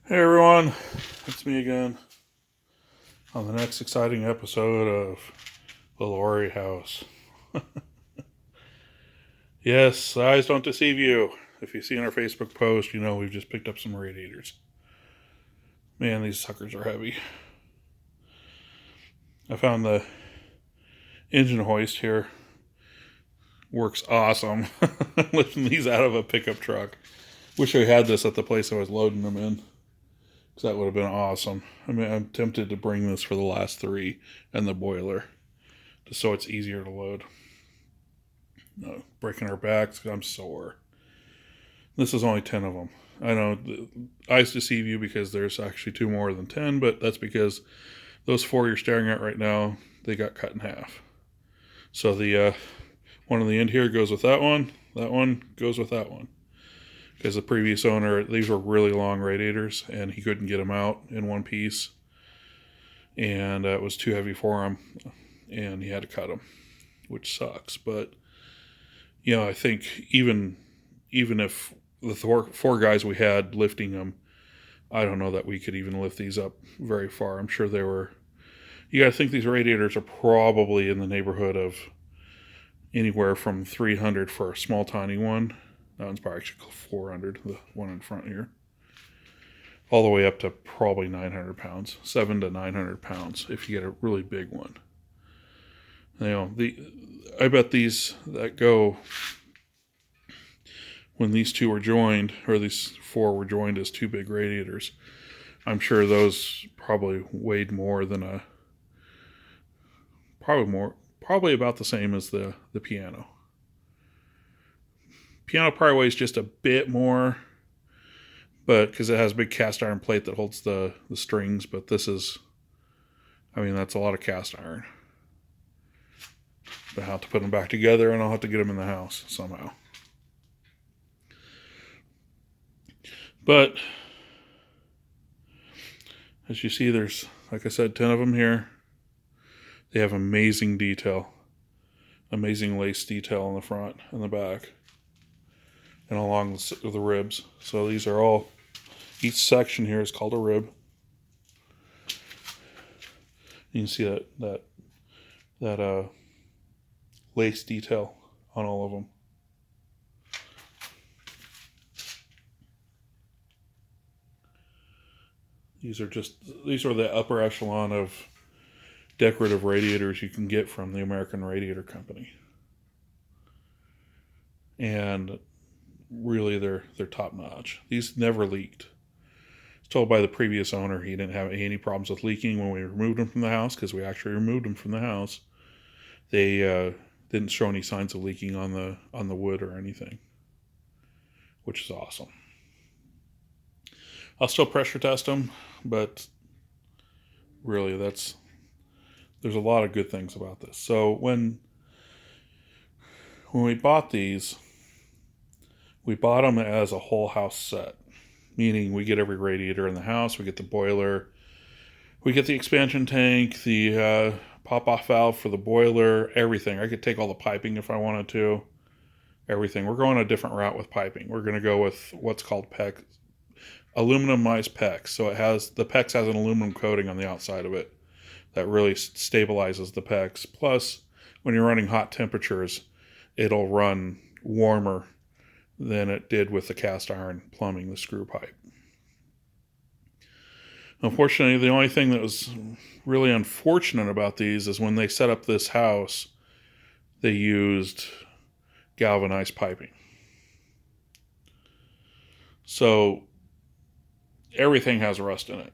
Hey everyone, it's me again on the next exciting episode of The Lori House. Yes, eyes don't deceive you. If you see in our Facebook post, you know we've just picked up some radiators. Man, these suckers are heavy. I found the engine hoist here. Works awesome. Lifting these out of a pickup truck. Wish I had this at the place I was loading them in. Because that would have been awesome. I mean, I'm tempted to bring this for the last three and the boiler. Just so it's easier to load. No, breaking our backs. I'm sore. This is only 10 of them. I know eyes deceive you because there's actually two more than 10, but that's because those four you're staring at right now, they got cut in half. So the one on the end here goes with that one goes with that one. Because the previous owner, these were really long radiators, and he couldn't get them out in one piece. And it was too heavy for him, and he had to cut them, which sucks. But you know, I think even if the four guys we had lifting them, I don't know that we could even lift these up very far. I'm sure they were. You got to think these radiators are probably in the neighborhood of anywhere from 300 for a small, tiny one. That one's probably actually 400, the one in front here. All the way up to probably 900 pounds, 700 to 900 pounds if you get a really big one. You know, I bet these that go when these two were joined, or these four were joined as two big radiators, I'm sure those probably weighed more than probably about the same as the piano. Piano probably weighs just a bit more, but because it has a big cast iron plate that holds the strings, but this is, I mean, that's a lot of cast iron. But I'll have to put them back together, and I'll have to get them in the house somehow. But as you see, there's, like I said, 10 of them here. They have amazing detail, amazing lace detail in the front and the back, and along the ribs. So these are all, each section here is called a rib. You can see that lace detail on all of them. These are the upper echelon of decorative radiators you can get from the American Radiator Company. And really they're top notch. These never leaked. I was told by the previous owner he didn't have any problems with leaking when we removed them from the house, because we actually removed them from the house. They didn't show any signs of leaking on the wood or anything, which is awesome. I'll still pressure test them, but really there's a lot of good things about this. So when we bought these, we bought them as a whole house set, meaning we get every radiator in the house, we get the boiler, we get the expansion tank, the pop-off valve for the boiler, everything. I could take all the piping if I wanted to, everything. We're going a different route with piping. We're going to go with what's called PEX, aluminumized PEX. So the PEX has an aluminum coating on the outside of it that really stabilizes the PEX. Plus, when you're running hot temperatures, it'll run warmer than it did with the cast iron plumbing, the screw pipe. Unfortunately, the only thing that was really unfortunate about these is when they set up this house, they used galvanized piping. So everything has rust in it.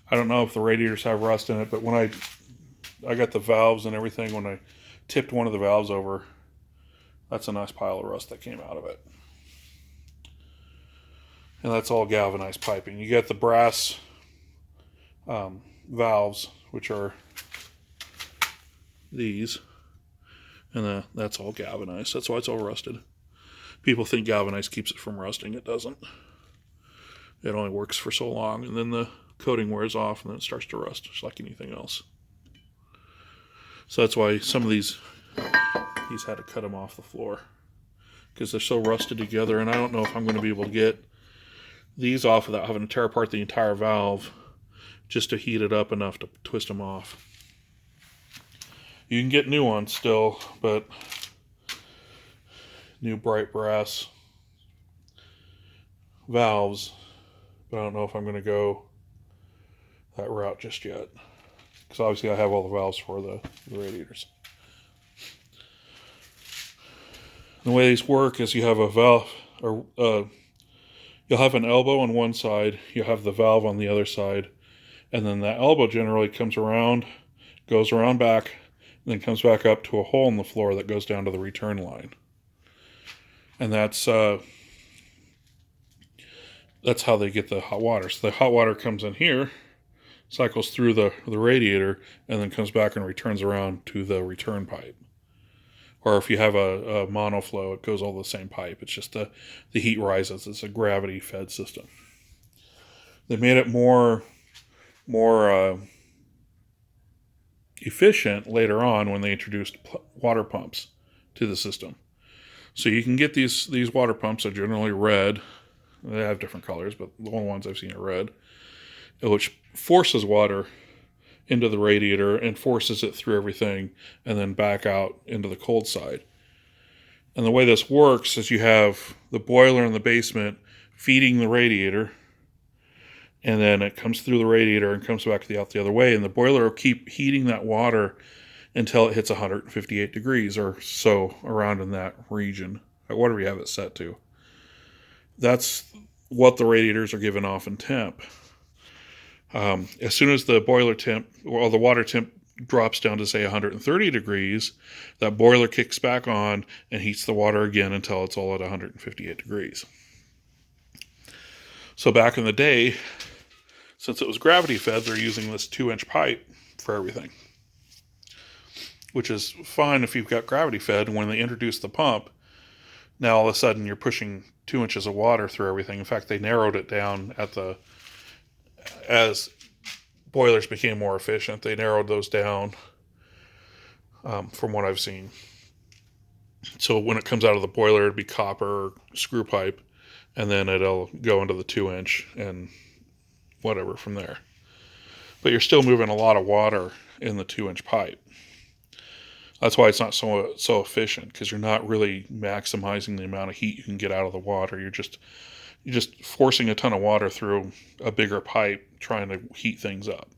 I don't know if the radiators have rust in it, but when I got the valves and everything, when I tipped one of the valves over, that's a nice pile of rust that came out of it. And that's all galvanized piping. You got the brass valves, which are these, and that's all galvanized. That's why it's all rusted. People think galvanized keeps it from rusting. It doesn't. It only works for so long, and then the coating wears off, and then it starts to rust, just like anything else. So that's why some of these, he's had to cut them off the floor, because they're so rusted together, and I don't know if I'm going to be able to get these off without having to tear apart the entire valve just to heat it up enough to twist them off. You can get new ones still, but new bright brass valves, but I don't know if I'm going to go that route just yet, because obviously I have all the valves for the radiators. The way these work is you have a valve, or you'll have an elbow on one side, you'll have the valve on the other side, and then that elbow generally comes around, goes around back, and then comes back up to a hole in the floor that goes down to the return line. And that's how they get the hot water. So the hot water comes in here, cycles through the radiator, and then comes back and returns around to the return pipe. Or if you have a monoflow, it goes all the same pipe. It's just the heat rises. It's a gravity-fed system. They made it more efficient later on when they introduced water pumps to the system. So you can get these water pumps. They're generally red. They have different colors, but the only ones I've seen are red, which forces water into the radiator and forces it through everything and then back out into the cold side. And the way this works is you have the boiler in the basement feeding the radiator, and then it comes through the radiator and comes back out the other way, and the boiler will keep heating that water until it hits 158 degrees or so, around in that region, whatever you have it set to. That's what the radiators are giving off in temp. As soon as the boiler temp, or the water temp, drops down to say 130 degrees, that boiler kicks back on and heats the water again until it's all at 158 degrees. So back in the day, since it was gravity fed, they're using this 2-inch pipe for everything, which is fine if you've got gravity fed. And when they introduced the pump, now all of a sudden you're pushing 2 inches of water through everything. In fact, they narrowed it down as boilers became more efficient. They narrowed those down from what I've seen. So when it comes out of the boiler, it'd be copper screw pipe, and then it'll go into the 2-inch and whatever from there. But you're still moving a lot of water in the 2-inch pipe. That's why it's not so efficient, because you're not really maximizing the amount of heat you can get out of the water. You're just forcing a ton of water through a bigger pipe, trying to heat things up.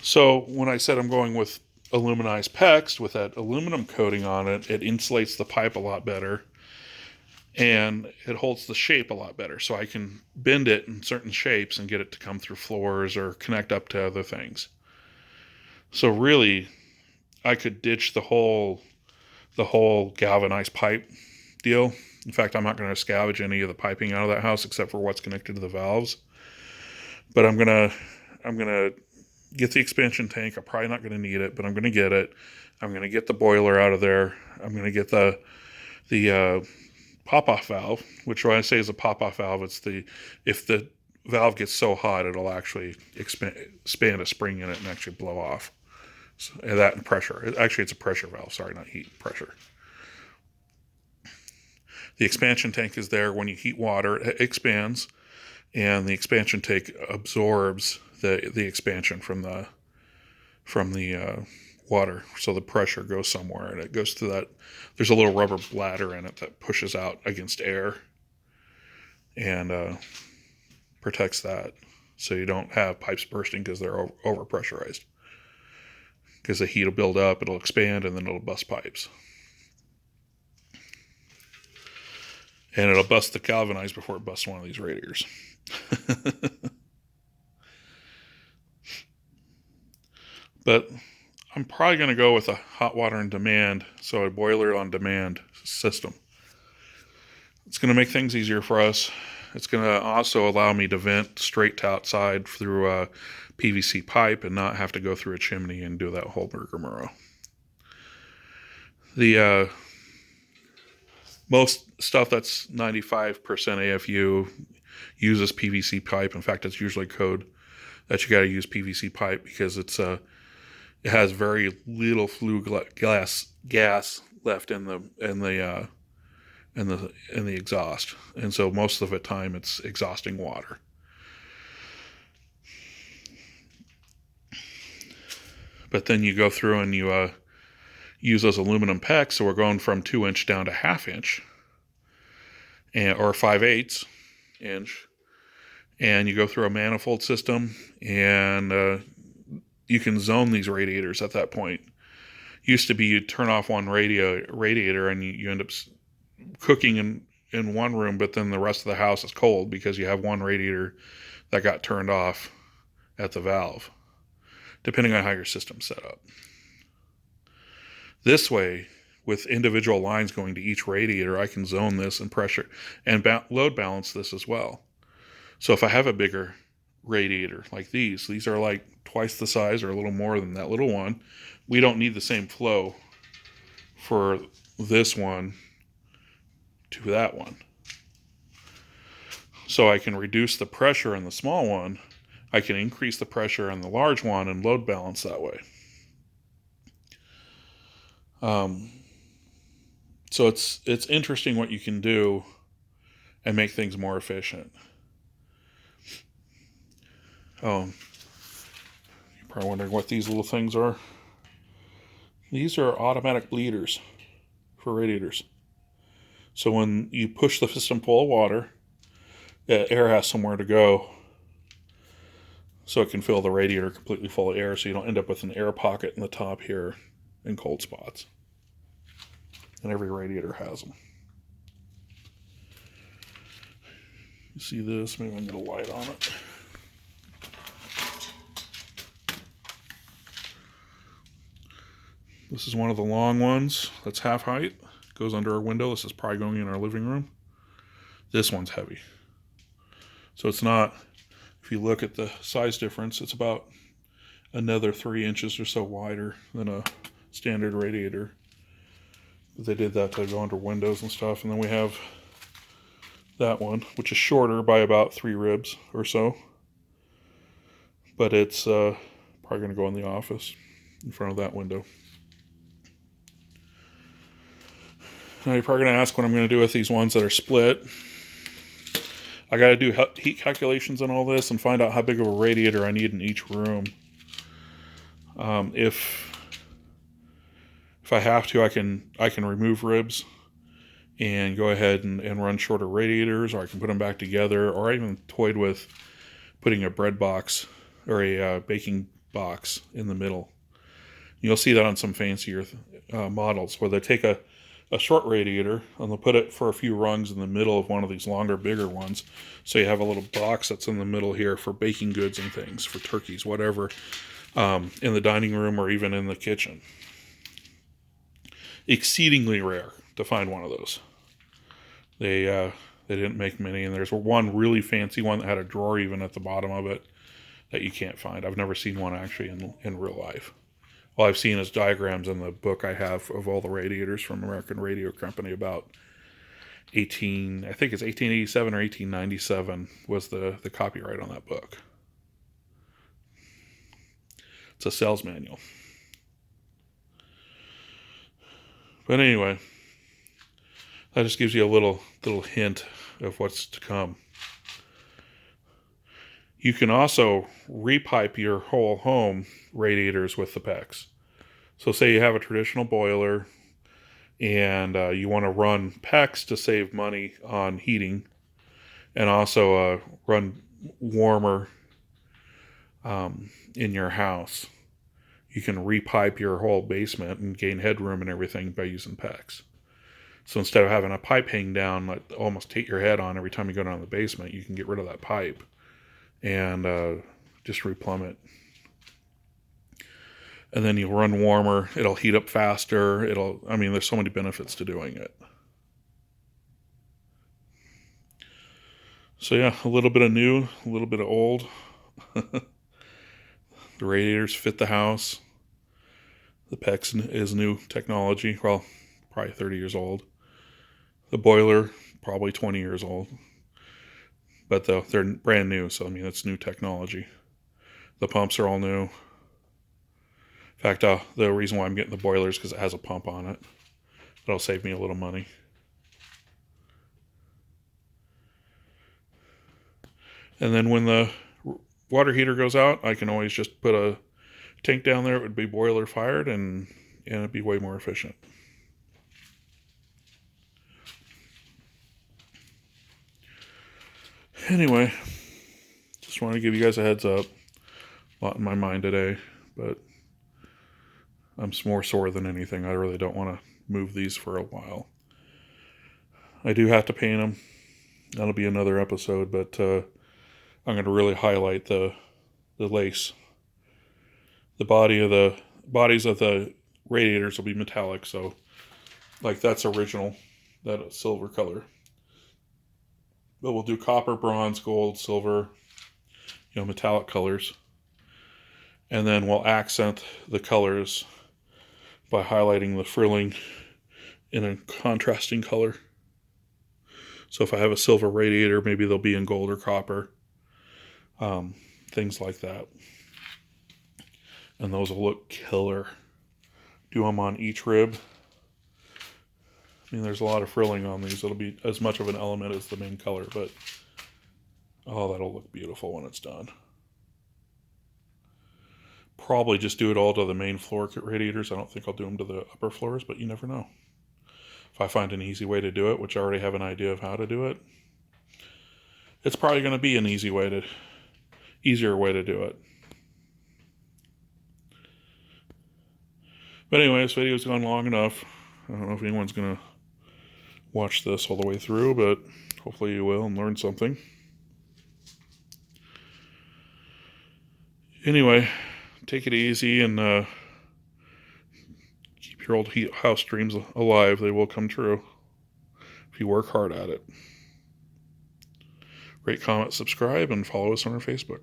So when I said I'm going with aluminized PEX with that aluminum coating on it, it insulates the pipe a lot better, and it holds the shape a lot better. So I can bend it in certain shapes and get it to come through floors or connect up to other things. So really, I could ditch the whole galvanized pipe deal. In fact, I'm not going to scavenge any of the piping out of that house except for what's connected to the valves. But I'm gonna get the expansion tank. I'm probably not going to need it, but I'm going to get it. I'm going to get the boiler out of there. I'm going to get the pop-off valve, which when I say is a pop-off valve, it's if the valve gets so hot, it'll actually expand a spring in it and actually blow off. So, and that and pressure. Actually, it's a pressure valve. Sorry, not heat, pressure. The expansion tank is there. When you heat water, it expands, and the expansion tank absorbs the expansion from the water. So the pressure goes somewhere, and it goes to that. There's a little rubber bladder in it that pushes out against air and protects that, so you don't have pipes bursting because they're overpressurized. Because the heat will build up, it'll expand, and then it'll bust pipes. And it'll bust the galvanized before it busts one of these radiators. But I'm probably going to go with a hot water on demand, so a boiler on demand system. It's going to make things easier for us. It's going to also allow me to vent straight to outside through a PVC pipe and not have to go through a chimney and do that whole rigmarole. The most stuff that's 95% AFU uses PVC pipe. In fact, it's usually code that you got to use PVC pipe because it has very little flue gas left in the and the exhaust. And so most of the time it's exhausting water. But then you go through and you use those aluminum PEX, so we're going from 2-inch down to 1/2 inch, or 5/8 inch, and you go through a manifold system, and you can zone these radiators at that point. Used to be you'd turn off one radiator and you end up cooking in one room, but then the rest of the house is cold because you have one radiator that got turned off at the valve, depending on how your system's set up. This way, with individual lines going to each radiator, I can zone this and pressure and load balance this as well. So if I have a bigger radiator like these are like twice the size or a little more than that little one, we don't need the same flow for this one to that one. So I can reduce the pressure in the small one. I can increase the pressure in the large one and load balance that way. So it's interesting what you can do and make things more efficient. You're probably wondering what these little things are. These are automatic bleeders for radiators. So when you push the system full of water, the air has somewhere to go, so it can fill the radiator completely full of air, so you don't end up with an air pocket in the top here and cold spots. And every radiator has them. You see this? Maybe I can get a light on it. This is one of the long ones that's half height. Goes under our window. This is probably going in our living room. This one's heavy. So it's not, if you look at the size difference, it's about another 3 inches or so wider than a standard radiator. They did that to go under windows and stuff. And then we have that one, which is shorter by about 3 ribs or so. But it's probably going to go in the office in front of that window. Now you're probably going to ask what I'm going to do with these ones that are split. I got to do heat calculations on all this and find out how big of a radiator I need in each room. If I have to, I can remove ribs and go ahead and run shorter radiators, or I can put them back together, or I even toyed with putting a bread box or a baking box in the middle. You'll see that on some fancier models where they take a short radiator and they'll put it for a few rungs in the middle of one of these longer, bigger ones. So you have a little box that's in the middle here for baking goods and things, for turkeys, whatever, in the dining room or even in the kitchen. Exceedingly rare to find one of those. They didn't make many, and there's one really fancy one that had a drawer even at the bottom of it that you can't find. I've never seen one actually in real life. All I've seen is diagrams in the book I have of all the radiators from American Radio Company about I think it's 1887 or 1897 was the copyright on that book. It's a sales manual. But anyway, that just gives you a little hint of what's to come. You can also repipe your whole home radiators with the PEX. So say you have a traditional boiler and you want to run PEX to save money on heating and also run warmer in your house. You can repipe your whole basement and gain headroom and everything by using PEX. So instead of having a pipe hang down, like almost hit your head on every time you go down the basement, you can get rid of that pipe and just replumb it. And then you'll run warmer. It'll heat up faster. There's so many benefits to doing it. So yeah, a little bit of new, a little bit of old. The radiators fit the house. The PEX is new technology. Well, probably 30 years old. The boiler, probably 20 years old. But they're brand new, so it's new technology. The pumps are all new. In fact, the reason why I'm getting the boiler is because it has a pump on it. That'll save me a little money. And then when the water heater goes out, I can always just put a tank down there. It would be boiler fired, and it'd be way more efficient. Anyway, just want to give you guys a heads up. A lot in my mind today, but I'm more sore than anything. I really don't want to move these for a while. I do have to paint them. That'll be another episode, but I'm going to really highlight the lace. The bodies of the radiators will be metallic, so like that's original, that silver color. But we'll do copper, bronze, gold, silver, metallic colors. And then we'll accent the colors by highlighting the frilling in a contrasting color. So if I have a silver radiator, maybe they'll be in gold or copper. Things like that. And those will look killer. Do them on each rib. I mean, there's a lot of frilling on these. It'll be as much of an element as the main color, but oh, that'll look beautiful when it's done. Probably just do it all to the main floor radiators. I don't think I'll do them to the upper floors, but you never know. If I find an easy way to do it, which I already have an idea of how to do it, it's probably going to be an easier way to do it. But anyway, this video's gone long enough. I don't know if anyone's going to watch this all the way through, but hopefully you will and learn something. Anyway, take it easy and keep your old house dreams alive. They will come true if you work hard at it. Rate, comment, subscribe, and follow us on our Facebook.